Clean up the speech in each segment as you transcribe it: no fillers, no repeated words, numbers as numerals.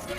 Hey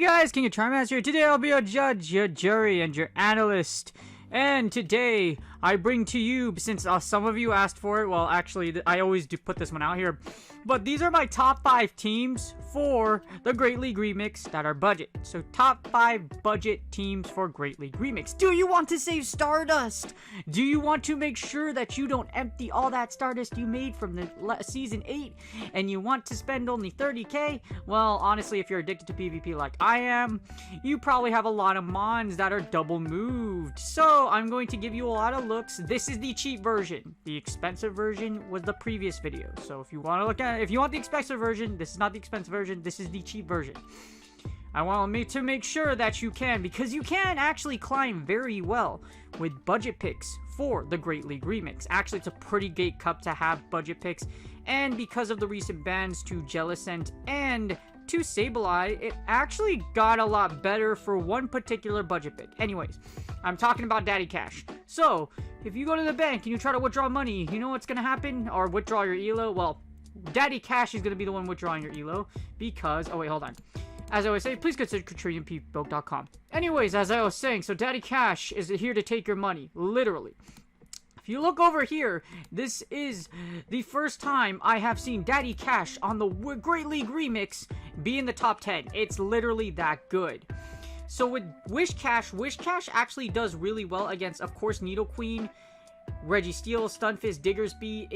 guys, King of Charmander here. Today I'll be your judge, your jury, and your analyst. And today I bring to you, since some of you asked for it, well actually I always do put this one out here, but these are my top 5 teams for the Great League Remix that are budget. So top 5 budget teams for Great League Remix. Do you want to save Stardust? Do you want to make sure that you don't empty all that Stardust you made from the Season 8 and you want to spend only 30k? Well, honestly, if you're addicted to PvP like I am, you probably have a lot of mons that are double moved. So I'm going to give you a lot of looks. This is the cheap version. The expensive version was the previous video. So if you want to look at it, if you want the expensive version, this is not the expensive version, this is the cheap version. I want to make sure that you can, because you can actually climb very well with budget picks for the Great League Remix. Actually, it's a pretty great cup to have budget picks, and because of the recent bans to Jellicent and to Sableye, it actually got a lot better for one particular budget pick. Anyways, I'm talking about Daddy Cash. So, if you go to the bank and you try to withdraw money, you know what's going to happen? Or withdraw your ELO? Well, Daddy Cash is going to be the one withdrawing your ELO because... Oh, wait, hold on. As I always say, please consider TrillionPBook.com. Anyways, as I was saying, so Daddy Cash is here to take your money. Literally. If you look over here, this is the first time I have seen Daddy Cash on the Great League Remix be in the top 10. It's literally that good. So with Wish Cash actually does really well against, of course, Nidoqueen, Registeel, Stunfisk, Diggersby.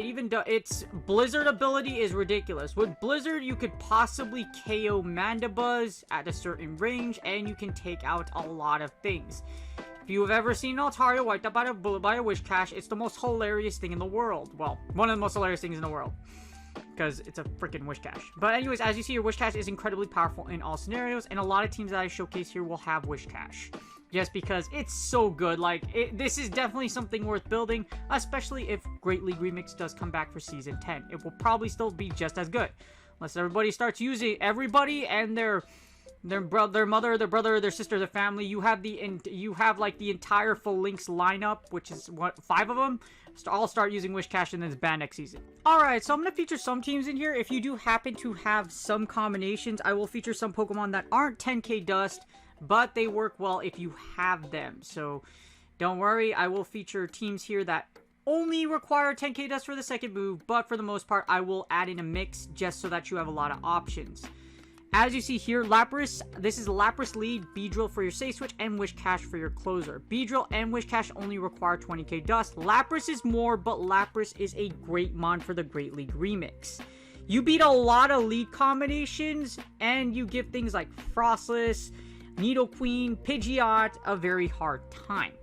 Its Blizzard ability is ridiculous. With Blizzard, you could possibly KO Mandibuzz at a certain range, and you can take out a lot of things. If you have ever seen Altaria wiped out by a Wish Cash, it's the most hilarious thing in the world. Well, one of the most hilarious things in the world, because it's a freaking Wish Cash. But anyways, as you see, your Wish Cash is incredibly powerful in all scenarios, and a lot of teams that I showcase here will have Wish Cash. Just because it's so good. Like, this is definitely something worth building, especially if Great League Remix does come back for Season 10. It will probably still be just as good. Unless everybody starts using everybody and their mother, their brother, their sister, their family. You have like the entire full links lineup, which is what, 5 of them. I'll start using Wish Cash and then it's banned next season. Alright, so I'm going to feature some teams in here. If you do happen to have some combinations, I will feature some Pokemon that aren't 10k dust, but they work well if you have them. So don't worry, I will feature teams here that only require 10k dust for the second move, but for the most part, I will add in a mix just so that you have a lot of options. As you see here, Lapras, this is Lapras lead, Beedrill for your safe switch, and Wish Cash for your closer. Beedrill and Wish Cash only require 20k dust. Lapras is more, but Lapras is a great mon for the Great League Remix. You beat a lot of lead combinations, and you give things like Frostless, Nidoqueen, Pidgeot a very hard time.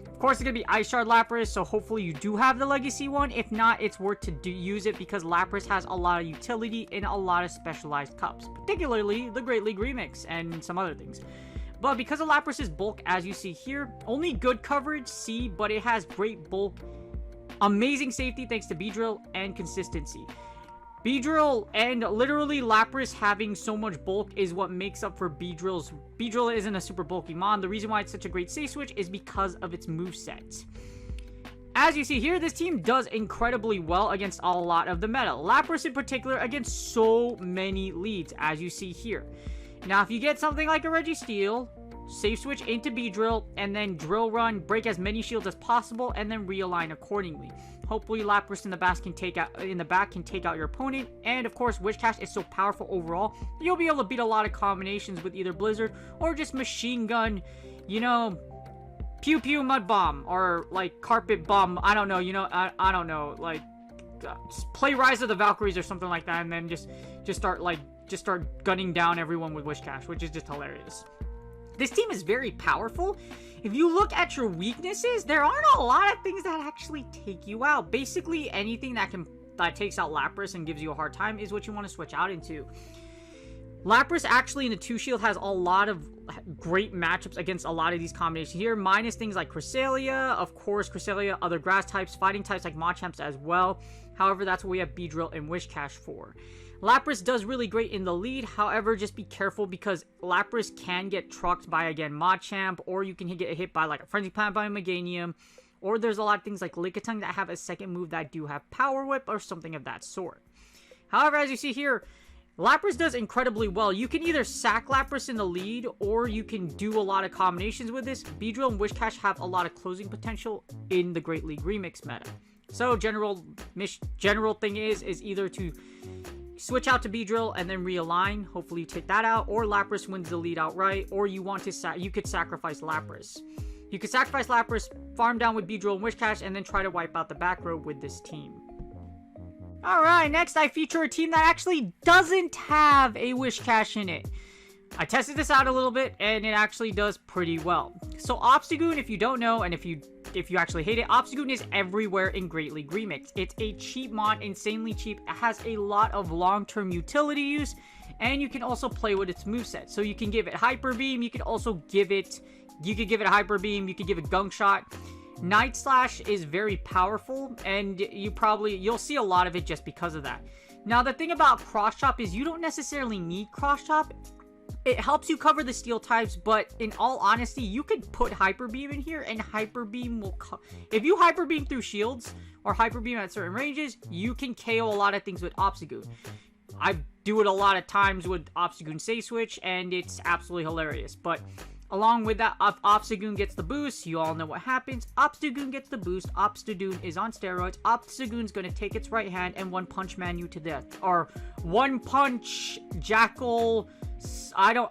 Of course, it's going to be Ice Shard Lapras, so hopefully you do have the Legacy one. If not, it's worth to use it because Lapras has a lot of utility in a lot of specialized cups, particularly the Great League Remix and some other things. But because of Lapras's bulk, as you see here, only good coverage, C, but it has great bulk, amazing safety thanks to Beedrill, and consistency. Beedrill and literally Lapras having so much bulk is what makes up for Beedrill's... Beedrill isn't a super bulky mon. The reason why it's such a great safe switch is because of its moveset. As you see here, this team does incredibly well against a lot of the meta. Lapras in particular against so many leads, as you see here. Now, if you get something like a Registeel, safe switch into Beedrill, and then Drill Run, break as many shields as possible, and then realign accordingly. Hopefully, Lapras in the back can take out your opponent, and of course, Wish Cash is so powerful overall, you'll be able to beat a lot of combinations with either Blizzard or just Machine Gun, you know, Pew Pew Mud Bomb, or like Carpet Bomb. I don't know, you know, I don't know, like play Rise of the Valkyries or something like that, and then just start gunning down everyone with Wish Cash, which is just hilarious. This team is very powerful. If you look at your weaknesses, there aren't a lot of things that actually take you out. Basically, anything that takes out Lapras and gives you a hard time is what you want to switch out into. Lapras actually in the 2 shield has a lot of great matchups against a lot of these combinations here, minus things like Cresselia, of course, Cresselia, other grass types, fighting types like Machamps as well. However, that's what we have Beedrill and Wishcash for. Lapras does really great in the lead, however, just be careful because Lapras can get trucked by, again, Machamp, or you can get hit by like a Frenzy Plant by a Meganium, or there's a lot of things like Lickitung that have a second move that do have Power Whip or something of that sort. However, as you see here, Lapras does incredibly well. You can either sack Lapras in the lead, or you can do a lot of combinations with this. Beedrill and Wishcash have a lot of closing potential in the Great League Remix meta. So general thing is either to switch out to Beedrill and then realign. Hopefully you take that out, or Lapras wins the lead outright, or you want to you could sacrifice Lapras. You could sacrifice Lapras, farm down with Beedrill and Wishcash, and then try to wipe out the back row with this team. Alright, next I feature a team that actually doesn't have a Wishcash in it. I tested this out a little bit, and it actually does pretty well. So Obstagoon, if you don't know, and if you actually hate it, Obstagoon is everywhere in Great League Remix. It's a cheap mod, insanely cheap. It has a lot of long-term utility use, and you can also play with its moveset. So you can give it Hyper Beam, you could also give it, a Hyper Beam, you could give it Gunk Shot. Night Slash is very powerful, and you'll see a lot of it just because of that. Now, the thing about Cross Chop is you don't necessarily need Cross Chop. It helps you cover the steel types, but in all honesty, you could put Hyper Beam in here, and Hyper Beam will... If you Hyper Beam through shields, or Hyper Beam at certain ranges, you can KO a lot of things with Obstagoon. I do it a lot of times with Obstagoon Say Switch, and it's absolutely hilarious, but... Along with that, Obstagoon gets the boost. You all know what happens. Obstagoon gets the boost. Obstagoon is on steroids. Obstagoon's going to take its right hand and one punch man you to death. Or one punch Jackal. I don't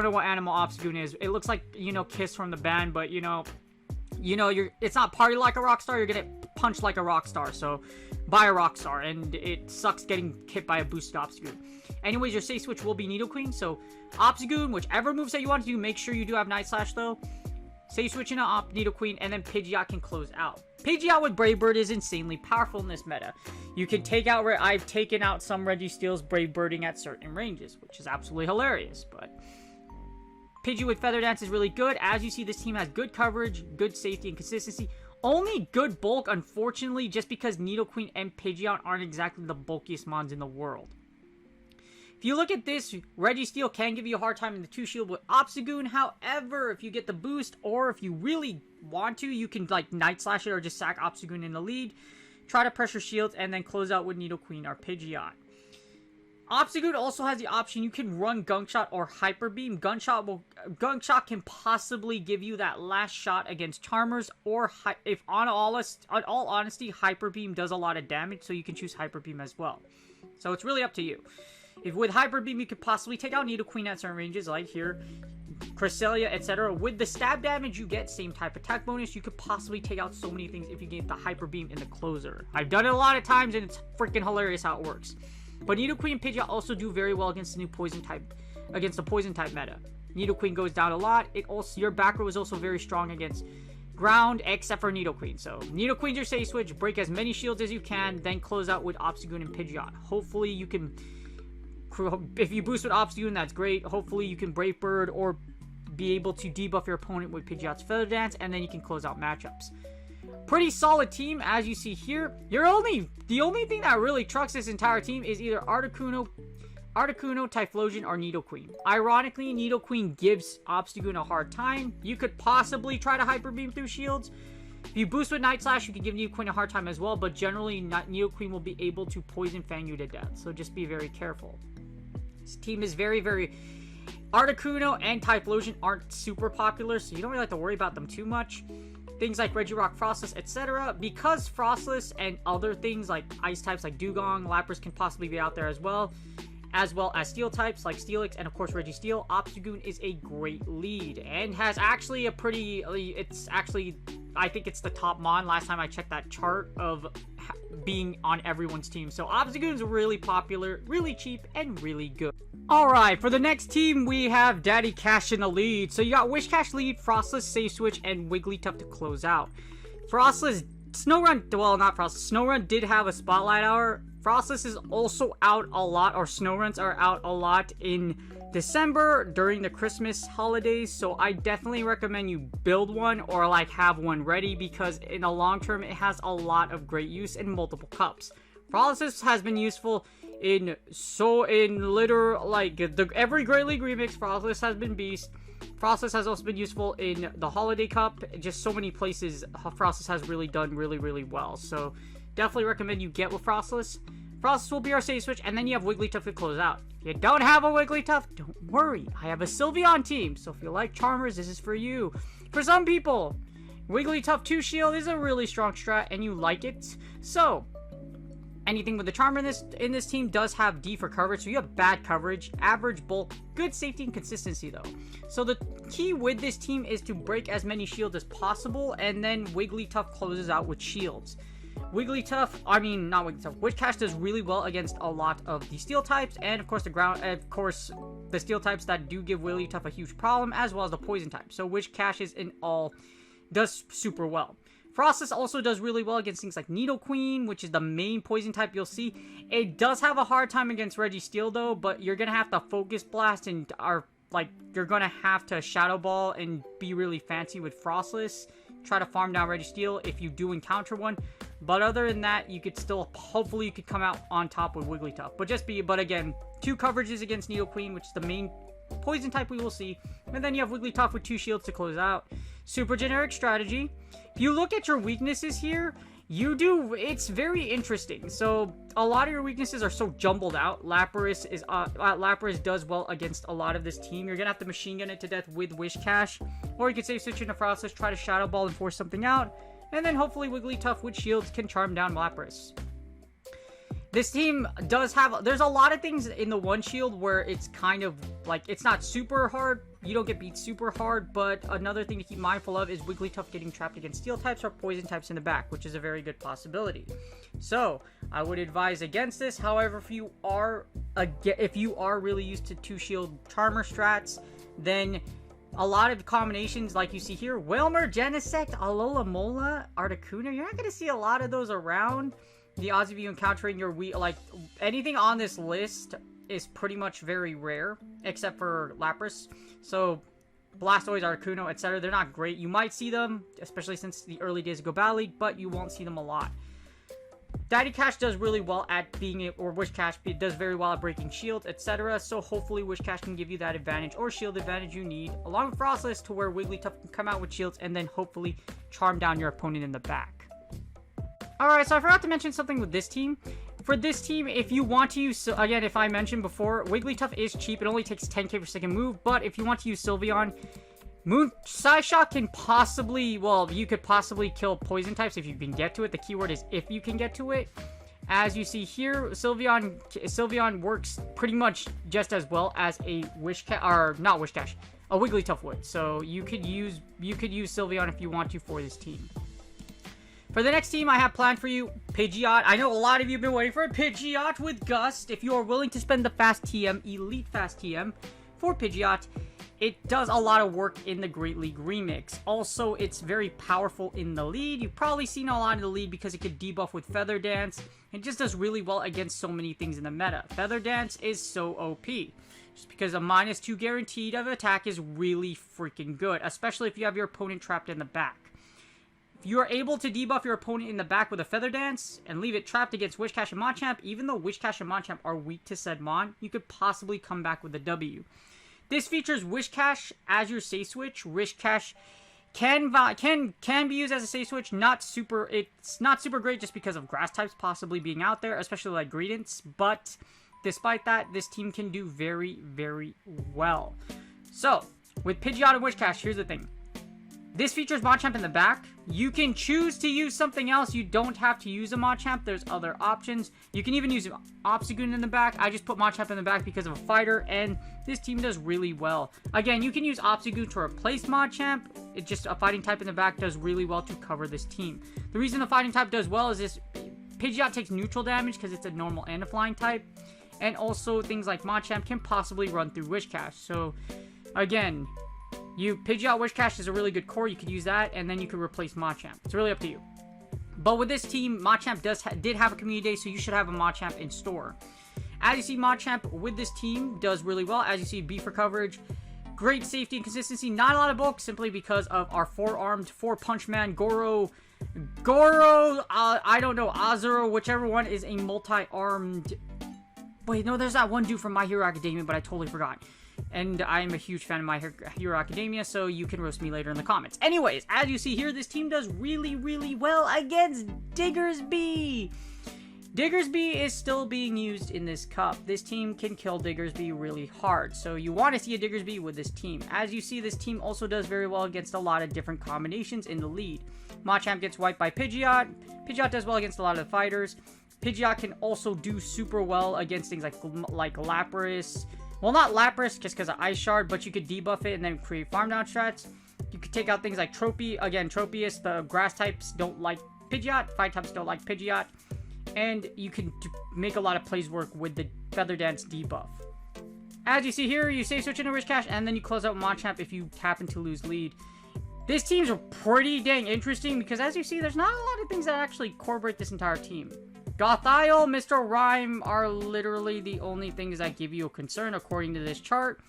know what animal Obstagoon is. It looks like, Kiss from the band, but it's not party like a rock star. You're going to punch like a rock star. So by a rock star, and it sucks getting hit by a boosted Obstagoon. Anyways, your safe switch will be Nidoqueen, so Obstagoon, whichever moveset you want to do, make sure you do have Night Slash though. Safe switch into Nidoqueen, and then Pidgeot can close out. Pidgeot with Brave Bird is insanely powerful in this meta. You can take out, I've taken out some Registeel's Brave Birding at certain ranges, which is absolutely hilarious, but Pidgey with Feather Dance is really good. As you see, this team has good coverage, good safety, and consistency. Only good bulk, unfortunately, just because Nidoqueen and Pidgeot aren't exactly the bulkiest mons in the world. If you look at this, Registeel can give you a hard time in the 2-shield with Obstagoon. However, if you get the boost, or if you really want to, you can like Night Slash it or just sack Obstagoon in the lead. Try to pressure shields and then close out with Nidoqueen or Pidgeot. Obstagoon also has the option, you can run Gunk Shot or Hyper Beam. Gunk Shot can possibly give you that last shot against Charmers, or if on all honesty, Hyper Beam does a lot of damage, so you can choose Hyper Beam as well. So it's really up to you. If with Hyper Beam, you could possibly take out Nidoqueen at certain ranges, like here, Cresselia, etc. With the stab damage you get, same type attack bonus, you could possibly take out so many things if you get the Hyper Beam in the closer. I've done it a lot of times, and it's freaking hilarious how it works. But Nidoqueen and Pidgeot also do very well against the new poison type, against the poison type meta. Nidoqueen goes down a lot. Your back row is also very strong against ground, except for Nidoqueen. So Nidoqueen's your safe switch. Break as many shields as you can, then close out with Obstagoon and Pidgeot. Hopefully you can, if you boost with Obstagoon, that's great. Hopefully you can Brave Bird or be able to debuff your opponent with Pidgeot's Feather Dance, and then you can close out matchups. Pretty solid team, as you see here. The only thing that really trucks this entire team is either Articuno, Typhlosion, or Nidoqueen. Ironically, Nidoqueen gives Obstagoon a hard time. You could possibly try to Hyper Beam through shields. If you boost with Night Slash, you can give Nidoqueen a hard time as well, but generally, Nidoqueen will be able to Poison Fang you to death, so just be very careful. This team is very, very... Articuno and Typhlosion aren't super popular, so you don't really have to worry about them too much. Things like Regirock, Frostless, etc. Because Frostless and other things like Ice types like Dugong, Lapras can possibly be out there as well as Steel types like Steelix and of course Registeel. Obstagoon is a great lead and has actually a pretty, I think it's the top mon last time I checked that chart of being on everyone's team. So Obstagoon's really popular, really cheap, and really good. Alright, for the next team, we have Daddy Cash in the lead. So you got Wishcash lead, Frostless, Safe Switch, and Wigglytuff to close out. Frostless, Snow Run did have a Spotlight Hour. Frostless is also out a lot, or snow runs are out a lot in December during the Christmas holidays, so I definitely recommend you build one or like have one ready, because in the long term it has a lot of great use in multiple cups. Frostless has been useful in every Great League remix. Frostless has been beast. Frostless has also been useful in the Holiday Cup. Just so many places Frostless has really done really well. So definitely recommend you get with Frostless. Frostless will be our save switch, and then you have Wigglytuff to close out. If you don't have a Wigglytuff, don't worry. I have a Sylveon team, so if you like Charmers, this is for you. For some people, Wigglytuff 2 Shield is a really strong strat, and you like it. So anything with the Charmer in this team does have D for coverage, so you have bad coverage, average bulk, good safety and consistency though. So the key with this team is to break as many shields as possible, and then Wigglytuff closes out with shields. Wishcash does really well against a lot of the steel types, and of course the steel types that do give Wigglytuff a huge problem, as well as the poison type. So Wishcash does super well. Frostless also does really well against things like Nidoqueen, which is the main poison type you'll see. It does have a hard time against Registeel though, but you're gonna have to Focus Blast and you're gonna have to Shadow Ball and be really fancy with Frostless. Try to farm down Registeel if you do encounter one. But other than that, you could still, hopefully you could come out on top with Wigglytuff. But again, 2 coverages against Nidoqueen, which is the main poison type we will see. And then you have Wigglytuff with 2 shields to close out. Super generic strategy. If you look at your weaknesses here, it's very interesting. So a lot of your weaknesses are so jumbled out. Lapras does well against a lot of this team. You're gonna have to machine gun it to death with Wishcash, or you could save switch into Frostless, try to Shadow Ball and force something out, and then hopefully Wigglytuff with shields can charm down Lapras. This team does have, there's a lot of things in the one shield where it's kind of like, it's not super hard. You don't get beat super hard, but another thing to keep mindful of is Wigglytuff getting trapped against steel types or poison types in the back, which is a very good possibility. So I would advise against this. However, if you are really used to 2 shield charmer strats, then a lot of combinations like you see here, Wilmer, Genesect, Alola Mola, Articuno, you're not going to see a lot of those around. The odds of you encountering anything on this list is pretty much very rare, except for Lapras. So Blastoise, Articuno, etc., they're not great. You might see them, especially since the early days of Go Battle League, but you won't see them a lot. Daddy Cash does really well at Wishcash does very well at breaking shields, etc. So hopefully Wishcash can give you that advantage or shield advantage you need, along with Frostless, to where Wigglytuff can come out with shields and then hopefully charm down your opponent in the back. Alright, so I forgot to mention something with this team. For this team, if you want to use, again, if I mentioned before, Wigglytuff is cheap. It only takes 10k per second move, but if you want to use Sylveon, Psyshock can possibly, well, you could possibly kill poison types if you can get to it. The keyword is if you can get to it. As you see here, Sylveon works pretty much just as well as a Wigglytuff would. So you could use Sylveon if you want to for this team. For the next team I have planned for you, Pidgeot. I know a lot of you have been waiting for a Pidgeot with Gust. If you are willing to spend the Fast TM, Elite Fast TM for Pidgeot, it does a lot of work in the Great League Remix. Also, it's very powerful in the lead. You've probably seen a lot in the lead because it could debuff with Feather Dance. It just does really well against so many things in the meta. Feather Dance is so OP. Just because a -2 guaranteed of attack is really freaking good, especially if you have your opponent trapped in the back. If you are able to debuff your opponent in the back with a Feather Dance and leave it trapped against Wishcash and Machamp, even though Wishcash and Machamp are weak to said Mon, you could possibly come back with a W. This features Wishcash as your safe switch. Wishcash can be used as a safe switch. It's not super great just because of grass types possibly being out there, especially like Greedence. But despite that, this team can do very, very well. So with Pidgeot and Wishcash, here's the thing. This features Machamp in the back. You can choose to use something else. You don't have to use a Machamp. There's other options. You can even use Obstagoon in the back. I just put Machamp in the back because of a fighter, and this team does really well. Again, you can use Obstagoon to replace Machamp. It's just a fighting type in the back does really well to cover this team. The reason the fighting type does well is this Pidgeot takes neutral damage because it's a normal and a flying type. And also things like Machamp can possibly run through Wishcash. So again, Pidgeot Wishcash is a really good core. You could use that, and then you could replace Machamp. It's really up to you. But with this team, Machamp did have a community day, so you should have a Machamp in store. As you see, Machamp with this team does really well. As you see, B for coverage, great safety and consistency. Not a lot of bulk, simply because of our 4-armed, 4-punch man, Goro, I don't know, Azuro, whichever one is a multi-armed... Wait, no, there's that one dude from My Hero Academia, but I totally forgot. And I'm a huge fan of My Hero Academia, so you can roast me later in the comments. Anyways, as you see here, this team does really, really well against Diggersby. Diggersby is still being used in this cup. This team can kill Diggersby really hard, so you want to see a Diggersby with this team. As you see, this team also does very well against a lot of different combinations in the lead. Machamp gets wiped by Pidgeot. Pidgeot does well against a lot of the fighters. Pidgeot can also do super well against things like Lapras. Well, not Lapras, just because of Ice Shard, but you could debuff it and then create farm down strats. You could take out things like Tropy. Again, Tropius, the grass types don't like Pidgeot. Fire types don't like Pidgeot. And you can make a lot of plays work with the Feather Dance debuff. As you see here, you save switch into Rich Cash, and then you close out Machamp if you happen to lose lead. This team's pretty dang interesting, because as you see, there's not a lot of things that actually incorporate this entire team. Gothile, Mr. Rhyme are literally the only things that give you a concern according to this chart.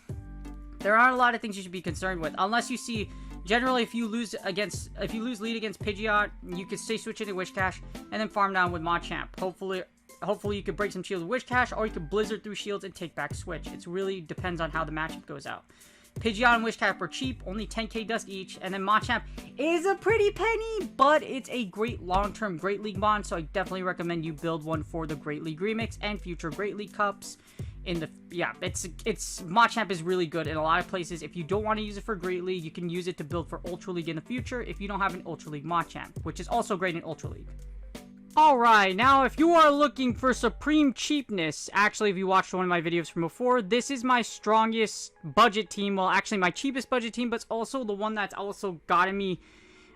There aren't a lot of things you should be concerned with, unless you see, generally if you lose lead against Pidgeot, you can stay switch into Wish Cash and then farm down with Machamp. Hopefully you could break some shields with Wish Cash, or you could Blizzard through shields and take back switch. It really depends on how the matchup goes out. Pidgeot and Wish Cash are cheap, only 10k dust each, and then Machamp is a pretty penny, but it's a great long-term Great League bond, so I definitely recommend you build one for the Great League Remix and future Great League Cups. Machamp is really good in a lot of places. If you don't want to use it for Great League, you can use it to build for Ultra League in the future if you don't have an Ultra League Machamp, which is also great in Ultra League. Alright, now if you are looking for supreme cheapness, actually if you watched one of my videos from before, this is my strongest budget team, well actually my cheapest budget team, but it's also the one that's also gotten me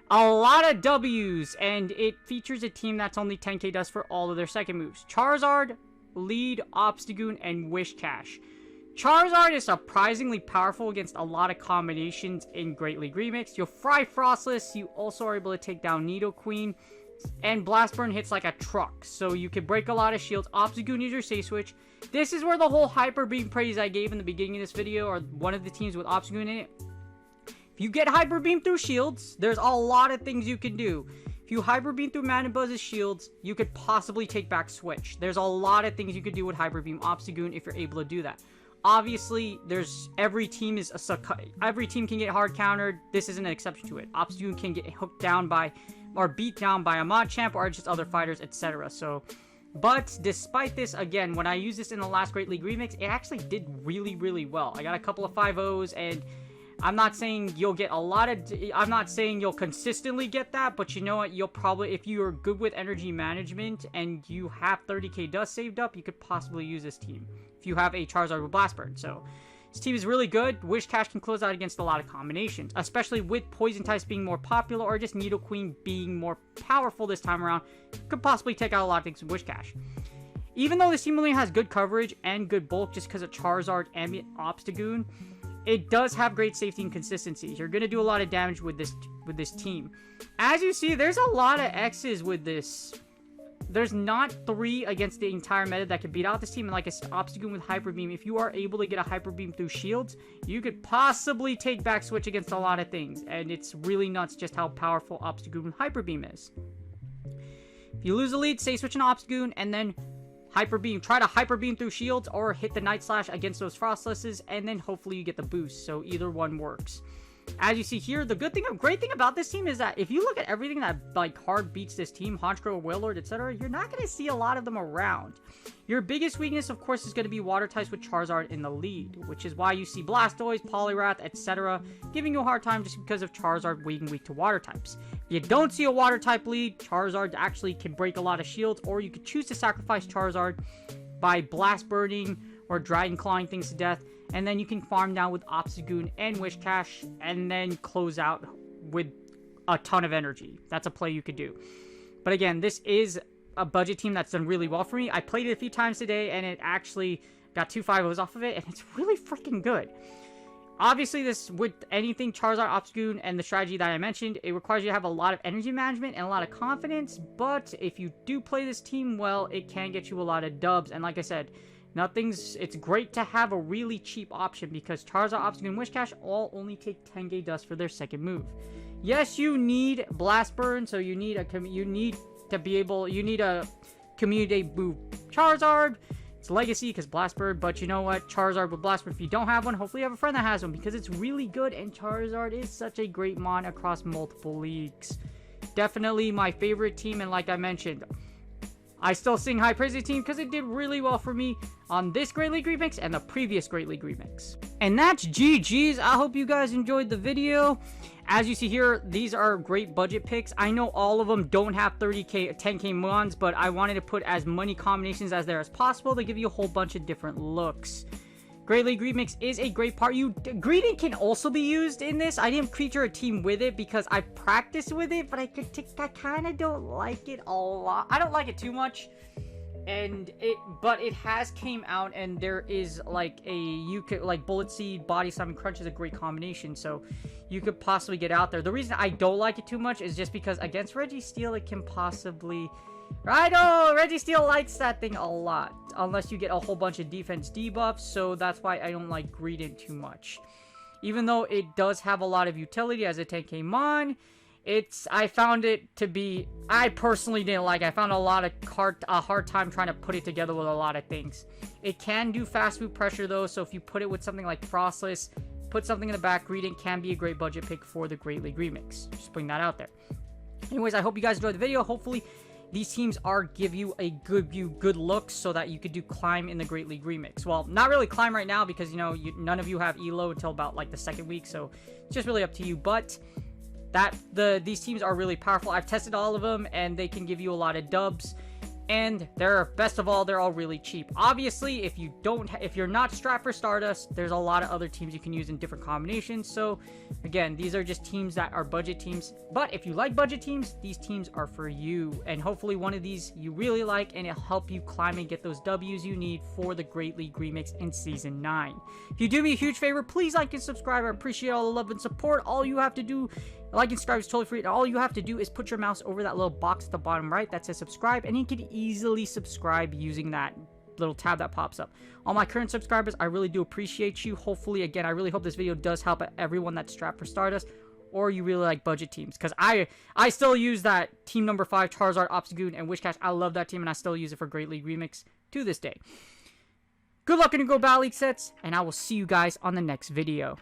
a lot of W's, and it features a team that's only 10k dust for all of their second moves. Charizard, Lead, Obstagoon, and Wish Cash. Charizard is surprisingly powerful against a lot of combinations in Great League Remix. You'll fry Frostless, you also are able to take down Nidoqueen, and Blast Burn hits like a truck, so you can break a lot of shields. Obstagoon is your safe switch. This is where the whole Hyper Beam praise I gave in the beginning of this video, or one of the teams with Obstagoon in it. If you get Hyper Beam through shields, there's a lot of things you can do. If you Hyper Beam through Man and Buzz's shields, you could possibly take back switch. There's a lot of things you could do with Hyper Beam Obstagoon if you're able to do that. Obviously, every team can get hard countered. This isn't an exception to it. Obstagoon can get hooked down by or beat down by a Machamp or just other fighters, etc. But despite this, again, when I used this in the last Great League Remix, it actually did really, really well. I got a couple of 5-0s, and I'm not saying you'll get I'm not saying you'll consistently get that, but you know what, you'll probably, if you're good with energy management and you have 30k dust saved up, you could possibly use this team if you have a Charizard with Blast Burn. So this team is really good. Wish Cash can close out against a lot of combinations, especially with Poison types being more popular or just Nidoqueen being more powerful this time around. Could possibly take out a lot of things with Wish Cash. Even though this team only has good coverage and good bulk just because of Charizard and Obstagoon, it does have great safety and consistency. You're going to do a lot of damage with this team. As you see, there's a lot of X's with this. There's not 3 against the entire meta that can beat out this team. And like I said, Obstagoon with Hyper Beam, if you are able to get a Hyper Beam through shields, you could possibly take back switch against a lot of things. And it's really nuts just how powerful Obstagoon with Hyper Beam is. If you lose the lead, say switch an Obstagoon and then Hyper Beam. Try to Hyper Beam through shields or hit the Night Slash against those Frostlesses, and then hopefully you get the boost. So either one works. As you see here, the great thing about this team is that if you look at everything that like hard beats this team, Honchkrow, Wailord, etc., you're not going to see a lot of them around. Your biggest weakness, of course, is going to be water types with Charizard in the lead, which is why you see Blastoise, Poliwrath, etc. giving you a hard time just because of Charizard being weak to water types. If you don't see a water type lead, Charizard actually can break a lot of shields, or you could choose to sacrifice Charizard by Blast Burning or Dragon Clawing things to death, and then you can farm down with Obstagoon and Wish Cash, and then close out with a ton of energy. That's a play you could do. But again, this is a budget team that's done really well for me. I played it a few times today, and it actually got 2 5-0s off of it, and it's really freaking good. Obviously, this, with anything Charizard, Obstagoon, and the strategy that I mentioned, it requires you to have a lot of energy management and a lot of confidence, but if you do play this team well, it can get you a lot of dubs, and like I said, it's great to have a really cheap option, because Charizard, Obstagoon, and Whiscash all only take 10k dust for their second move. Yes, you need Blast Burn, so you need a community move Charizard. It's Legacy because Blast Bird, but you know what? Charizard with Blast Bird, if you don't have one, hopefully you have a friend that has one, because it's really good, and Charizard is such a great mon across multiple leagues. Definitely my favorite team, and like I mentioned, I still sing high praise of the team because it did really well for me on this Great League Remix and the previous Great League Remix. And that's GG's. I hope you guys enjoyed the video. As you see here, these are great budget picks. I know all of them don't have 30k, 10k mons, but I wanted to put as many combinations as there as possible to give you a whole bunch of different looks. Great League Remix is a great part. Greeting can also be used in this. I didn't feature a team with it because I practiced with it, but I kind of don't like it a lot. I don't like it too much. But it has came out, and there is like Bullet Seed, Body Slam, and Crunch is a great combination, so you could possibly get out there. The reason I don't like it too much is just because against Registeel it can possibly, I know Registeel likes that thing a lot unless you get a whole bunch of defense debuffs, so that's why I don't like Greedent too much. Even though it does have a lot of utility as a 10k mon, I found it to be, I personally didn't like it. I found a hard time trying to put it together with a lot of things. It can do fast move pressure though, so if you put it with something like Frostless, put something in the back, Greedent can be a great budget pick for the Great League Remix. Just putting that out there. Anyways, I hope you guys enjoyed the video. Hopefully these teams give you a good looks so that you could do Climb in the Great League Remix. Well, not really Climb right now because, you know, none of you have ELO until about like the second week, so it's just really up to you. But these teams are really powerful. I've tested all of them, and they can give you a lot of dubs. And best of all, they're all really cheap. Obviously, if you're not strapped for Stardust, there's a lot of other teams you can use in different combinations. So, again, these are just teams that are budget teams. But if you like budget teams, these teams are for you. And hopefully one of these you really like, and it'll help you climb and get those Ws you need for the Great League Remix in Season 9. If you do me a huge favor, please like and subscribe. I appreciate all the love and support. All you have to do, like and subscribe is totally free, and all you have to do is put your mouse over that little box at the bottom right that says subscribe, and you can easily subscribe using that little tab that pops up. All my current subscribers, I really do appreciate you. Hopefully, again, I really hope this video does help everyone that's strapped for Stardust, or you really like budget teams, because I still use that team number 5, Charizard, Obstagoon, and Whiscash. I love that team, and I still use it for Great League Remix to this day. Good luck in your Go Battle League sets, and I will see you guys on the next video.